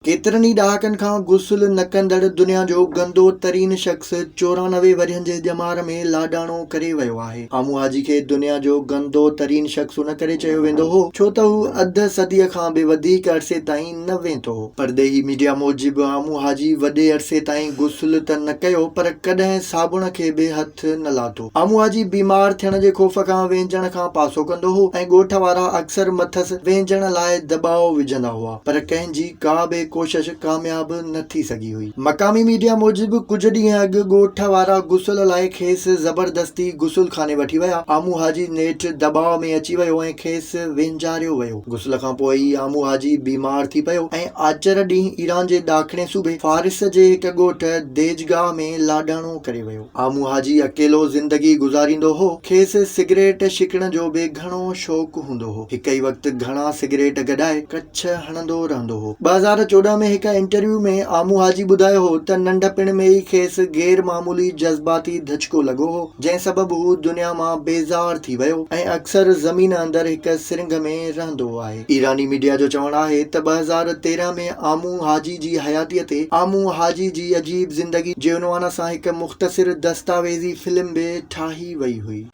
केतिरनि ॾहाकनि खां गुस्ल न कंदड़ दुनिया जो गंदो तरीन शख़्स 94 वरियनि जे ॼमार में लाॾाणो करे वियो आहे। आमू हाजी खे दुनिया जो गंदो तरीन शख़्स उन करे चयो वेंदो हो छो त हू अध सदीअ खां बि वधीक अरसे ताईं न वेंदो हो। परदेही मीडिया मूजिबि आमू हाजी वॾे अरसे ताईं गुस्ल त न कयो पर कॾहिं साबुण खे बि हथ न लाथो। आमू हाजी बीमार थियण जे ख़ौफ़ खां वेंजण खां पासो कंदो हो ऐं ॻोठ वारा अक्सर मथसि वेंजण लाइ दॿाउ विझंदा हुआ पर कंहिंजी का बि कोशिश कामयाब न थी सघी हुई। मक़ामी मीडिया मूजिबि कुझु ॾींहं अॻु ॻोठ वारा गुस्ल लाइ खेसि ज़बरदस्ती गुस्ल खाने वठी विया। आमू हाजी नेठ दॿाउ में अची वियो ऐं खेसि वेंजारियो वियो। गुस्ल खां पोइ ई आमू हाजी बीमार थी पियो ऐं आचर ॾींहुं ईरान जे ॾाखणे सूबे फारिस जे हिकु ॻोठ देजगाह में लाॾाणो करे वियो। आमू हाजी अकेलो ज़िंदगी गुज़ारींदो हो। खेसि सिगरेट छिकण जो बि घणो शौक़ु हूंदो हो। हिकु ई वक़्तु घणा सिगरेट गॾाए कच्छ हणंदो रहंदो हो। 2014 में हिकु इंटरव्यू में आमू हाजी ॿुधायो हो त नंढपिण में ई खेसि गैर मामूली जज़्बाती धचको लॻो हो जंहिं सबबु हू दुनिया मां बेज़ार थी वियो ऐं अक्सर ज़मीन अंदरि हिकु सिरिंग में रहंदो आहे। ईरानी मीडिया जो चवणु आहे त 2013 में आमू हाजी जी हयातीअ ते आमू हाजी जी अजीब ज़िंदगी जे उनवान सां हिकु मुख़्तसिर दस्तावेज़ी फिल्म बि ठाही वई हुई।